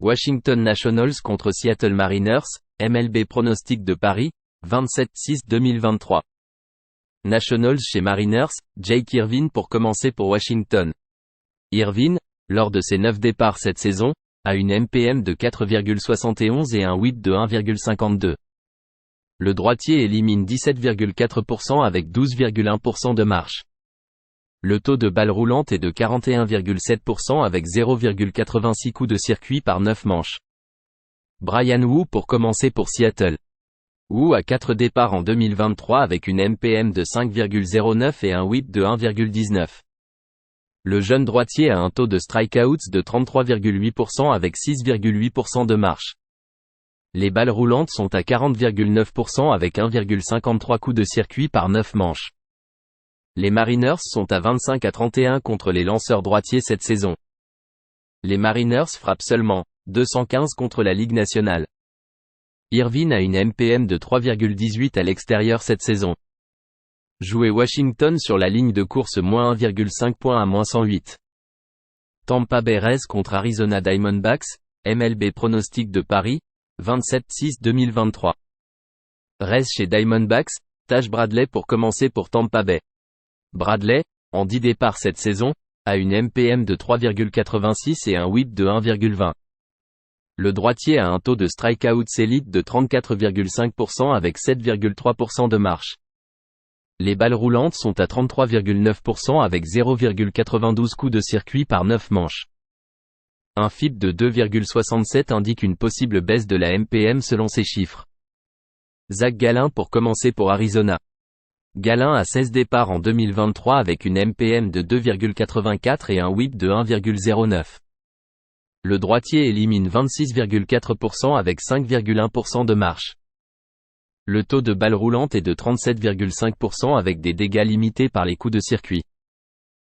Washington Nationals contre Seattle Mariners, MLB Pronostic de Paris, 27-6-2023. Nationals chez Mariners, Jake Irvin pour commencer pour Washington. Irvin, lors de ses 9 départs cette saison, a une MPM de 4,71 et un whip de 1,52. Le droitier élimine 17,4% avec 12,1% de marche. Le taux de balle roulante est de 41,7% avec 0,86 coups de circuit par 9 manches. Bryan Woo pour commencer pour Seattle. Woo a 4 départs en 2023 avec une MPM de 5,09 et un whip de 1,19. Le jeune droitier a un taux de strikeouts de 33,8% avec 6,8% de marche. Les balles roulantes sont à 40,9% avec 1,53 coups de circuit par 9 manches. Les Mariners sont à 25-31 contre les lanceurs droitiers cette saison. Les Mariners frappent seulement 215 contre la Ligue nationale. Irvin a une MPM de 3,18 à l'extérieur cette saison. Jouer Washington sur la ligne de course -1,5 points à -108. Tampa Bay Rays contre Arizona Diamondbacks, MLB Pronostic de Paris, 27-6-2023. Rays chez Diamondbacks, Taj Bradley pour commencer pour Tampa Bay. Bradley, en 10 départs cette saison, a une MPM de 3,86 et un whip de 1,20. Le droitier a un taux de strikeouts élite de 34,5% avec 7,3% de marche. Les balles roulantes sont à 33,9% avec 0,92 coups de circuit par 9 manches. Un FIP de 2,67 indique une possible baisse de la MPM selon ces chiffres. Zach Gallen pour commencer pour Arizona. Gallen a 16 départs en 2023 avec une MPM de 2,84 et un whip de 1,09. Le droitier élimine 26,4% avec 5,1% de marche. Le taux de balle roulante est de 37,5% avec des dégâts limités par les coups de circuit.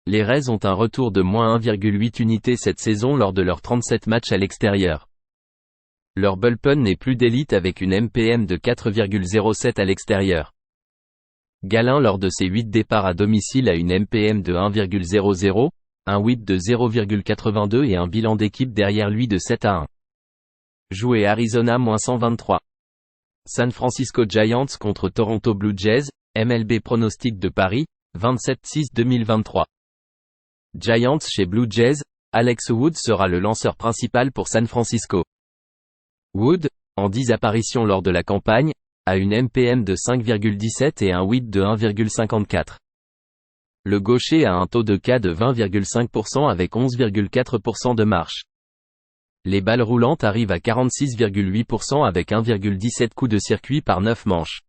Les Rays ont un retour de -1,8 unités cette saison lors de leurs 37 matchs à l'extérieur. Leur bullpen n'est plus d'élite avec une MPM de 4,07 à l'extérieur. Gallen lors de ses 8 départs à domicile a une MPM de 1,00, un whip de 0,82 et un bilan d'équipe derrière lui de 7-1. Jouer Arizona -123. San Francisco Giants contre Toronto Blue Jays, MLB Pronostic de Paris, 27-6-2023. Giants chez Blue Jays, Alex Wood sera le lanceur principal pour San Francisco. Wood, en 10 apparitions lors de la campagne, a une MPM de 5,17 et un whip de 1,54. Le gaucher a un taux de K de 20,5% avec 11,4% de marche. Les balles roulantes arrivent à 46,8% avec 1,17 coups de circuit par 9 manches.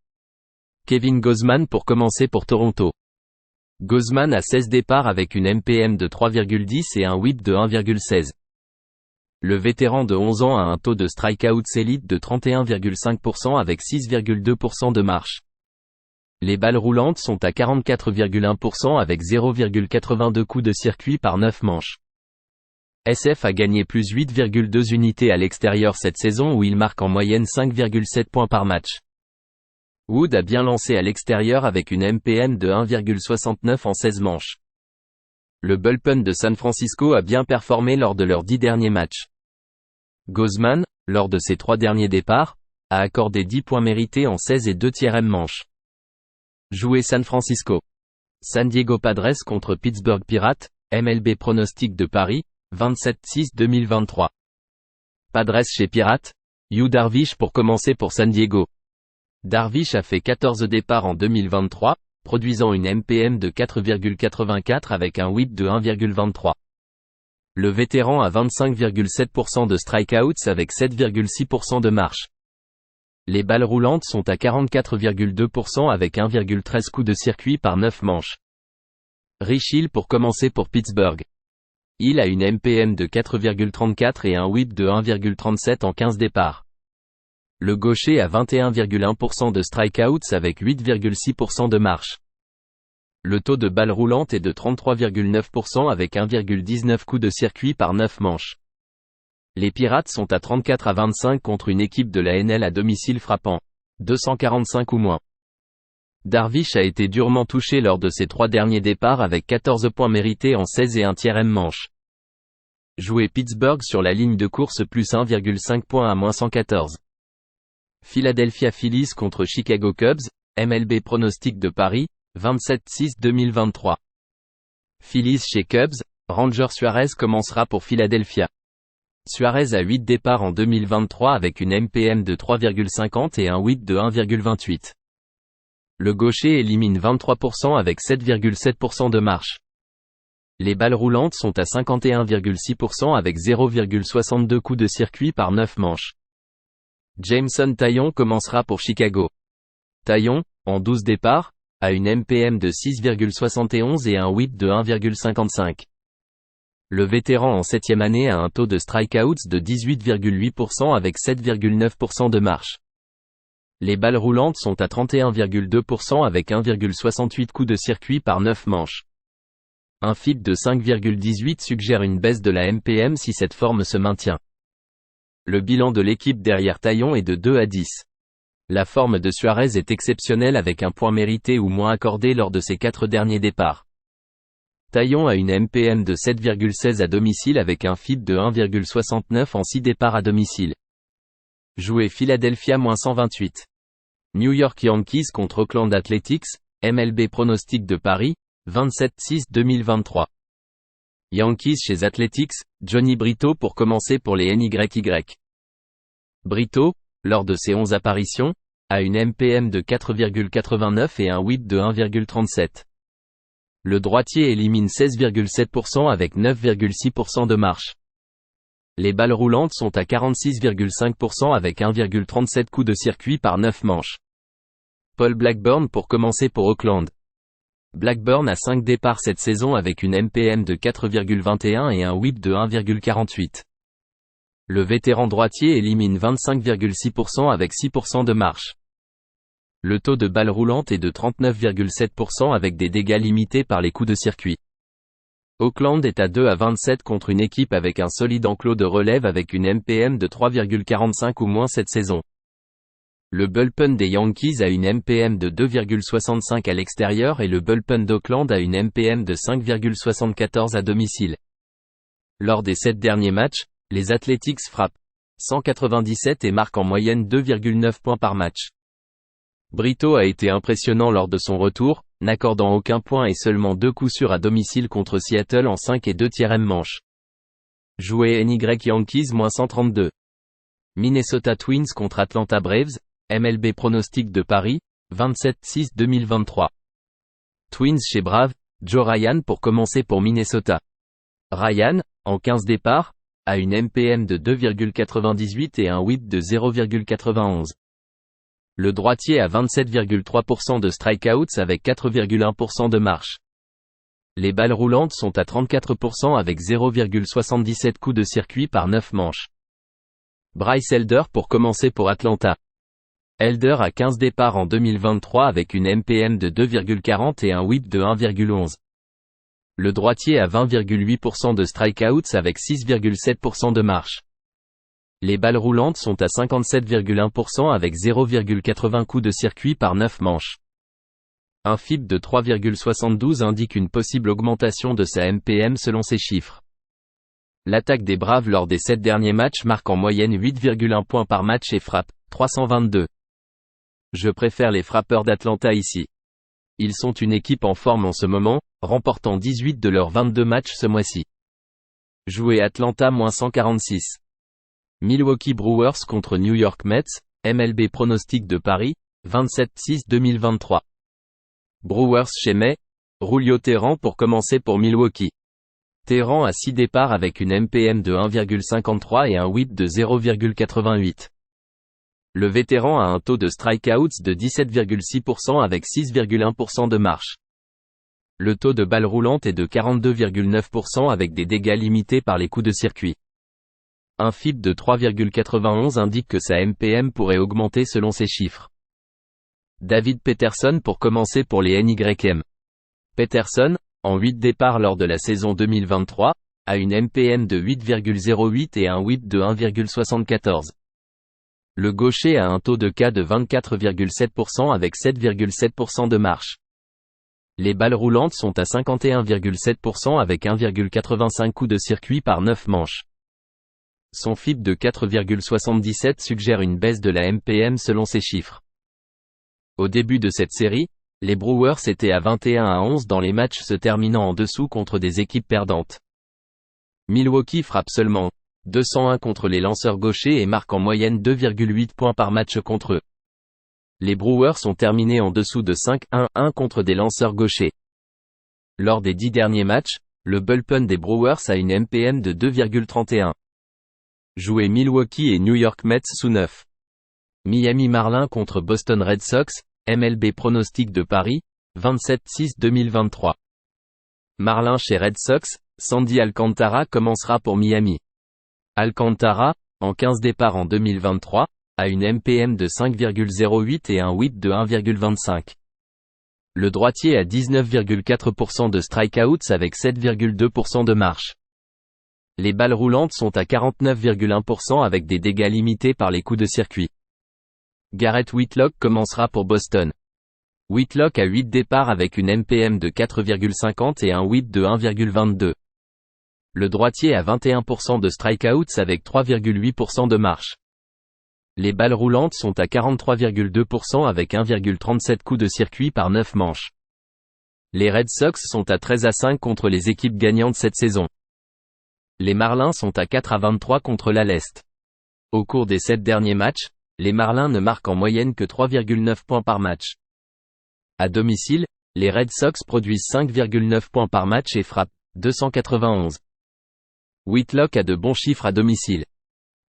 Kevin Gausman pour commencer pour Toronto. Gausman a 16 départs avec une MPM de 3,10 et un whip de 1,16. Le vétéran de 11 ans a un taux de strikeouts élite de 31,5% avec 6,2% de marche. Les balles roulantes sont à 44,1% avec 0,82 coups de circuit par 9 manches. SF a gagné plus 8,2 unités à l'extérieur cette saison où il marque en moyenne 5,7 points par match. Wood a bien lancé à l'extérieur avec une MPM de 1,69 en 16 manches. Le bullpen de San Francisco a bien performé lors de leurs 10 derniers matchs. Gausman, lors de ses 3 derniers départs, a accordé 10 points mérités en 16 et 2/3 manches. Jouer San Francisco. San Diego Padres contre Pittsburgh Pirates, MLB Pronostic de Paris, 27-6-2023. Padres chez Pirates, Yu Darvish pour commencer pour San Diego. Darvish a fait 14 départs en 2023, produisant une MPM de 4,84 avec un whip de 1,23. Le vétéran a 25,7% de strikeouts avec 7,6% de marche. Les balles roulantes sont à 44,2% avec 1,13 coups de circuit par 9 manches. Rich Hill pour commencer pour Pittsburgh. Hill a une MPM de 4,34 et un whip de 1,37 en 15 départs. Le gaucher a 21,1% de strikeouts avec 8,6% de marche. Le taux de balle roulante est de 33,9% avec 1,19 coups de circuit par 9 manches. Les Pirates sont à 34-25 contre une équipe de la NL à domicile frappant 245 ou moins. Darvish a été durement touché lors de ses 3 derniers départs avec 14 points mérités en 16 et 1/3 manches. Jouer Pittsburgh sur la ligne de course plus 1,5 points à -114. Philadelphia Phillies contre Chicago Cubs, MLB pronostic de Paris, 27-6-2023. Phillies chez Cubs, Ranger Suarez commencera pour Philadelphia. Suarez a 8 départs en 2023 avec une MPM de 3,50 et un whip de 1,28. Le gaucher élimine 23% avec 7,7% de marche. Les balles roulantes sont à 51,6% avec 0,62 coups de circuit par 9 manches. Jameson Taillon commencera pour Chicago. Taillon, en 12 départs, a une MPM de 6,71 et un whip de 1,55. Le vétéran en 7e année a un taux de strikeouts de 18,8% avec 7,9% de marche. Les balles roulantes sont à 31,2% avec 1,68 coups de circuit par 9 manches. Un FIP de 5,18 suggère une baisse de la MPM si cette forme se maintient. Le bilan de l'équipe derrière Taillon est de 2-10. La forme de Suarez est exceptionnelle avec un point mérité ou moins accordé lors de ses 4 derniers départs. Taillon a une MPM de 7,16 à domicile avec un FIP de 1,69 en 6 départs à domicile. Jouer Philadelphia -128. New York Yankees contre Oakland Athletics, MLB pronostic de Paris, 27-6-2023. Yankees chez Athletics, Johnny Brito pour commencer pour les NYY. Brito, lors de ses 11 apparitions, a une MPM de 4,89 et un whip de 1,37. Le droitier élimine 16,7% avec 9,6% de marche. Les balles roulantes sont à 46,5% avec 1,37 coups de circuit par 9 manches. Paul Blackburn pour commencer pour Oakland. Blackburn a 5 départs cette saison avec une MPM de 4,21 et un whip de 1,48. Le vétéran droitier élimine 25,6% avec 6% de marche. Le taux de balles roulantes est de 39,7% avec des dégâts limités par les coups de circuit. Oakland est à 2-27 contre une équipe avec un solide enclos de relève avec une MPM de 3,45 ou moins cette saison. Le bullpen des Yankees a une MPM de 2,65 à l'extérieur et le bullpen d'Oakland a une MPM de 5,74 à domicile. Lors des 7 derniers matchs, les Athletics frappent 197 et marquent en moyenne 2,9 points par match. Brito a été impressionnant lors de son retour, n'accordant aucun point et seulement 2 coups sûrs à domicile contre Seattle en 5 et 2/3 manches. Jouer NY Yankees -132. Minnesota Twins contre Atlanta Braves, MLB pronostic de Paris, 27-6-2023. Twins chez Braves, Joe Ryan pour commencer pour Minnesota. Ryan, en 15 départs, a une MPM de 2,98 et un whip de 0,91. Le droitier a 27,3% de strikeouts avec 4,1% de marche. Les balles roulantes sont à 34% avec 0,77 coups de circuit par 9 manches. Bryce Elder pour commencer pour Atlanta. Elder a 15 départs en 2023 avec une MPM de 2,40 et un whip de 1,11. Le droitier a 20,8% de strikeouts avec 6,7% de marche. Les balles roulantes sont à 57,1% avec 0,80 coups de circuit par 9 manches. Un FIP de 3,72 indique une possible augmentation de sa MPM selon ces chiffres. L'attaque des Braves lors des 7 derniers matchs marque en moyenne 8,1 points par match et frappe 322. Je préfère les frappeurs d'Atlanta ici. Ils sont une équipe en forme en ce moment, remportant 18 de leurs 22 matchs ce mois-ci. Jouer Atlanta -146. Milwaukee Brewers contre New York Mets, MLB pronostic de Paris, 27-6-2023. Brewers chez May, Julio Teheran pour commencer pour Milwaukee. Teheran a 6 départs avec une MPM de 1,53 et un whip de 0,88. Le vétéran a un taux de strikeouts de 17,6% avec 6,1% de marche. Le taux de balles roulantes est de 42,9% avec des dégâts limités par les coups de circuit. Un FIP de 3,91 indique que sa MPM pourrait augmenter selon ces chiffres. David Peterson pour commencer pour les NYM. Peterson, en 8 départs lors de la saison 2023, a une MPM de 8,08 et un whip de 1,74. Le gaucher a un taux de K de 24,7% avec 7,7% de marche. Les balles roulantes sont à 51,7% avec 1,85 coups de circuit par 9 manches. Son FIP de 4,77 suggère une baisse de la MPM selon ces chiffres. Au début de cette série, les Brewers étaient à 21-11 dans les matchs se terminant en dessous contre des équipes perdantes. Milwaukee frappe seulement 201 contre les lanceurs gauchers et marque en moyenne 2,8 points par match contre eux. Les Brewers ont terminé en dessous de 5-1-1 contre des lanceurs gauchers. Lors des 10 derniers matchs, le bullpen des Brewers a une MPM de 2,31. Joué Milwaukee et New York Mets sous 9. Miami Marlins contre Boston Red Sox, MLB pronostic de Paris, 27-6-2023. Marlins chez Red Sox, Sandy Alcantara commencera pour Miami. Alcantara, en 15 départs en 2023, a une MPM de 5,08 et un whip de 1,25. Le droitier a 19,4% de strikeouts avec 7,2% de marche. Les balles roulantes sont à 49,1% avec des dégâts limités par les coups de circuit. Garrett Whitlock commencera pour Boston. Whitlock a 8 départs avec une MPM de 4,50 et un whip de 1,22. Le droitier a 21% de strikeouts avec 3,8% de marche. Les balles roulantes sont à 43,2% avec 1,37 coups de circuit par 9 manches. Les Red Sox sont à 13-5 contre les équipes gagnantes cette saison. Les Marlins sont à 4-23 contre la Lest. Au cours des 7 derniers matchs, les Marlins ne marquent en moyenne que 3,9 points par match. À domicile, les Red Sox produisent 5,9 points par match et frappent 291. Whitlock a de bons chiffres à domicile.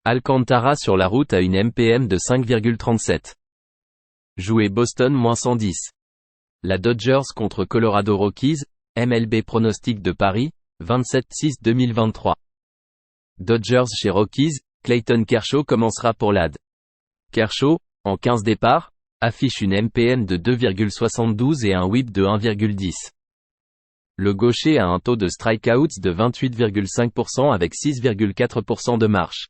Alcantara sur la route a une MPM de 5,37. Joué Boston -110. La Dodgers contre Colorado Rockies, MLB pronostic de Paris, 27-6-2023. Dodgers chez Rockies, Clayton Kershaw commencera pour l'AD. Kershaw, en 15 départs, affiche une MPM de 2,72 et un whip de 1,10. Le gaucher a un taux de strikeouts de 28,5% avec 6,4% de marche.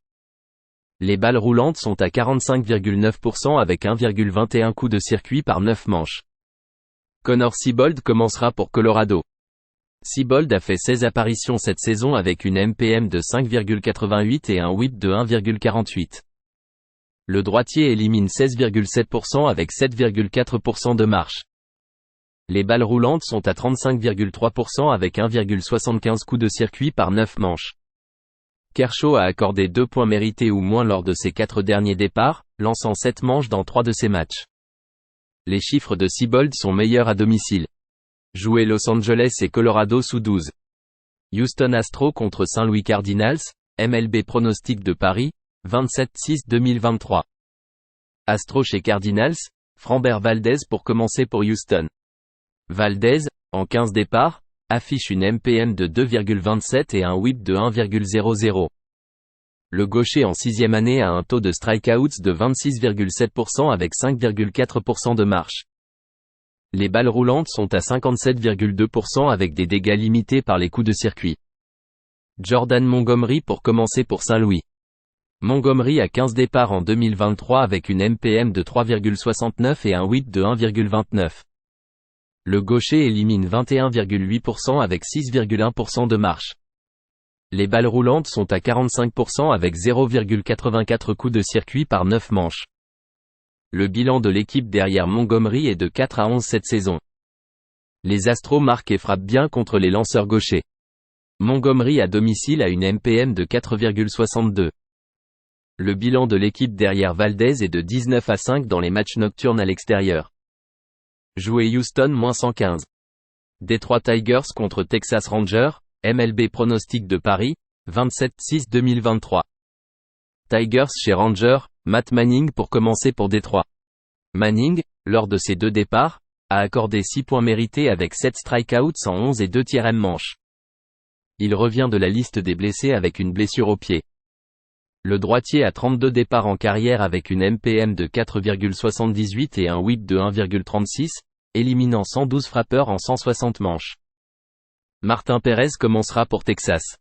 Les balles roulantes sont à 45,9% avec 1,21 coups de circuit par 9 manches. Connor Siebold commencera pour Colorado. Siebold a fait 16 apparitions cette saison avec une MPM de 5,88 et un whip de 1,48. Le droitier élimine 16,7% avec 7,4% de marche. Les balles roulantes sont à 35,3% avec 1,75 coups de circuit par 9 manches. Kershaw a accordé 2 points mérités ou moins lors de ses 4 derniers départs, lançant 7 manches dans 3 de ses matchs. Les chiffres de Siebold sont meilleurs à domicile. Joué Los Angeles et Colorado sous 12. Houston Astros contre Saint-Louis Cardinals, MLB pronostic de Paris, 27-6-2023. Astros chez Cardinals, Framber Valdez pour commencer pour Houston. Valdez, en 15 départs, affiche une MPM de 2,27 et un whip de 1,00. Le gaucher en 6e année a un taux de strikeouts de 26,7% avec 5,4% de marche. Les balles roulantes sont à 57,2% avec des dégâts limités par les coups de circuit. Jordan Montgomery pour commencer pour Saint-Louis. Montgomery a 15 départs en 2023 avec une MPM de 3,69 et un whip de 1,29. Le gaucher élimine 21,8% avec 6,1% de marche. Les balles roulantes sont à 45% avec 0,84 coups de circuit par 9 manches. Le bilan de l'équipe derrière Montgomery est de 4-11 cette saison. Les Astros marquent et frappent bien contre les lanceurs gauchers. Montgomery à domicile a une MPM de 4,62. Le bilan de l'équipe derrière Valdez est de 19-5 dans les matchs nocturnes à l'extérieur. Joué Houston -115. Detroit Tigers contre Texas Rangers, MLB pronostic de Paris, 27-6-2023. Tigers chez Rangers, Matt Manning pour commencer pour Détroit. Manning, lors de ses 2 départs, a accordé 6 points mérités avec 7 strikeouts en 11 et 2/3 manches. Il revient de la liste des blessés avec une blessure au pied. Le droitier a 32 départs en carrière avec une MPM de 4,78 et un whip de 1,36, éliminant 112 frappeurs en 160 manches. Martin Perez commencera pour Texas.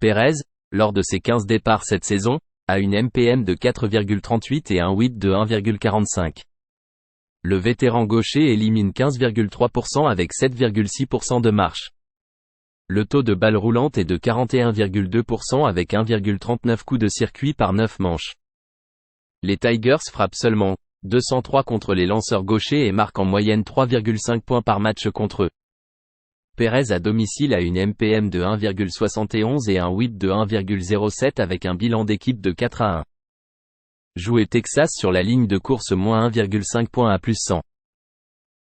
Perez, lors de ses 15 départs cette saison, a une MPM de 4,38 et un whip de 1,45. Le vétéran gaucher élimine 15,3% avec 7,6% de marche. Le taux de balle roulante est de 41,2% avec 1,39 coups de circuit par 9 manches. Les Tigers frappent seulement 203 contre les lanceurs gauchers et marquent en moyenne 3,5 points par match contre eux. Perez à domicile a une MPM de 1,71 et un whip de 1,07 avec un bilan d'équipe de 4-1. Joué Texas sur la ligne de course moins 1,5 points à plus 100.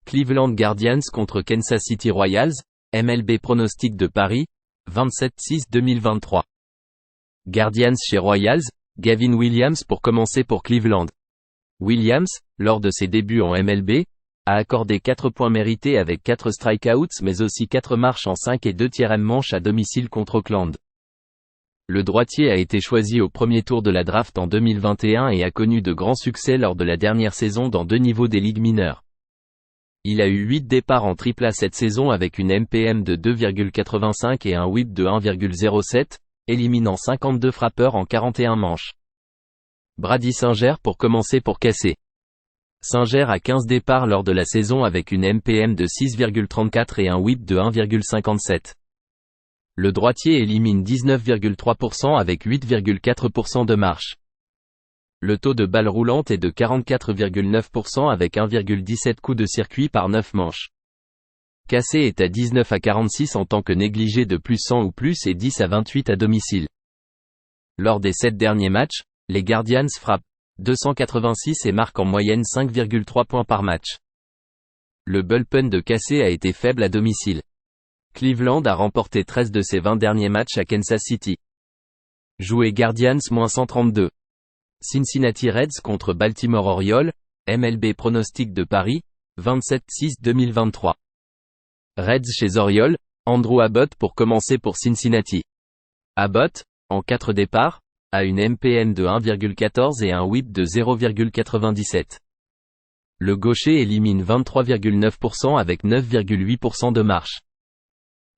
Cleveland Guardians contre Kansas City Royals, MLB pronostic de Paris, 27-6-2023. Guardians chez Royals, Gavin Williams pour commencer pour Cleveland. Williams, lors de ses débuts en MLB, a accordé 4 points mérités avec 4 strikeouts mais aussi 4 marches en 5 et 2/3 manches à domicile contre Oakland. Le droitier a été choisi au premier tour de la draft en 2021 et a connu de grands succès lors de la dernière saison dans 2 niveaux des ligues mineures. Il a eu 8 départs en AAA cette saison avec une MPM de 2,85 et un whip de 1,07, éliminant 52 frappeurs en 41 manches. Brady Singer pour commencer pour KC. Singer a 15 départs lors de la saison avec une MPM de 6,34 et un whip de 1,57. Le droitier élimine 19,3% avec 8,4% de marche. Le taux de balle roulante est de 44,9% avec 1,17 coups de circuit par 9 manches. KC est à 19 à 46 en tant que négligé de plus 100 ou plus et 10 à 28 à domicile. Lors des 7 derniers matchs, les Guardians frappent 286 et marquent en moyenne 5,3 points par match. Le bullpen de KC a été faible à domicile. Cleveland a remporté 13 de ses 20 derniers matchs à Kansas City. Joué Guardians -132. Cincinnati Reds contre Baltimore Orioles, MLB pronostic de Paris, 27-6-2023. Reds chez Orioles, Andrew Abbott pour commencer pour Cincinnati. Abbott, en 4 départs, a une MPM de 1,14 et un whip de 0,97. Le gaucher élimine 23,9% avec 9,8% de marche.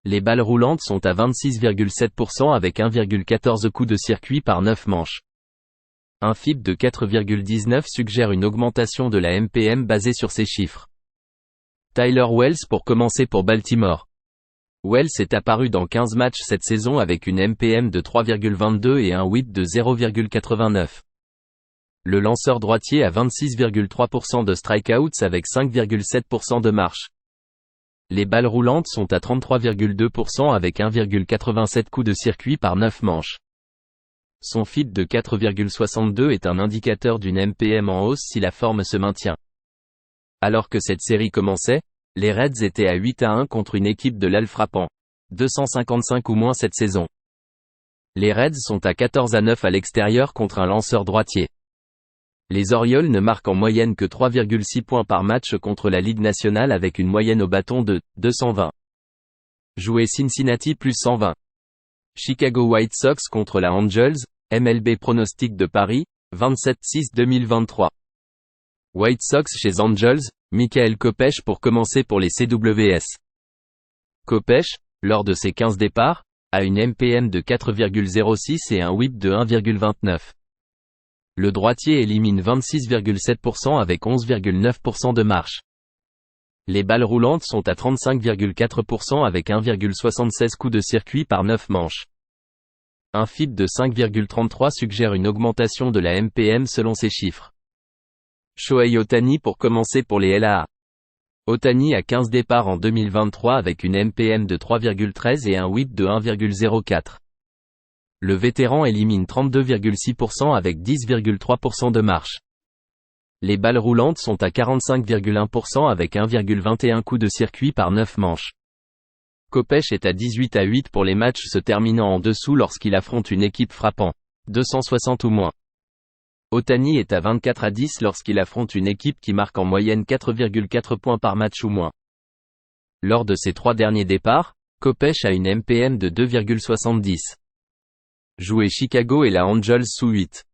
Les balles roulantes sont à 26,7% avec 1,14 coups de circuit par 9 manches. Un FIP de 4,19 suggère une augmentation de la MPM basée sur ces chiffres. Tyler Wells pour commencer pour Baltimore. Wells est apparu dans 15 matchs cette saison avec une MPM de 3,22 et un whip de 0,89. Le lanceur droitier a 26,3% de strikeouts avec 5,7% de marche. Les balles roulantes sont à 33,2% avec 1,87 coups de circuit par 9 manches. Son FIP de 4,62 est un indicateur d'une MPM en hausse si la forme se maintient. Alors que cette série commençait, les Reds étaient à 8-1 contre une équipe de l'Al frappant 255 ou moins cette saison. Les Reds sont à 14-9 à l'extérieur contre un lanceur droitier. Les Orioles ne marquent en moyenne que 3,6 points par match contre la Ligue nationale avec une moyenne au bâton de 220. Joué Cincinnati plus 120. Chicago White Sox contre la Angels, MLB pronostic de Paris, 27-6-2023. White Sox chez Angels, Michael Kopech pour commencer pour les CWS. Kopech, lors de ses 15 départs, a une MPM de 4,06 et un whip de 1,29. Le droitier élimine 26,7% avec 11,9% de marche. Les balles roulantes sont à 35,4% avec 1,76 coups de circuit par 9 manches. Un FIP de 5,33 suggère une augmentation de la MPM selon ces chiffres. Shohei Ohtani pour commencer pour les LAA. Ohtani a 15 départs en 2023 avec une MPM de 3,13 et un whip de 1,04. Le vétéran élimine 32,6% avec 10,3% de marche. Les balles roulantes sont à 45,1% avec 1,21 coups de circuit par 9 manches. Kopech est à 18-8 pour les matchs se terminant en dessous lorsqu'il affronte une équipe frappant 260 ou moins. Ohtani est à 24-10 lorsqu'il affronte une équipe qui marque en moyenne 4,4 points par match ou moins. Lors de ses 3 derniers départs, Kopech a une MPM de 2,70. Joué Chicago et la Angels sous 8.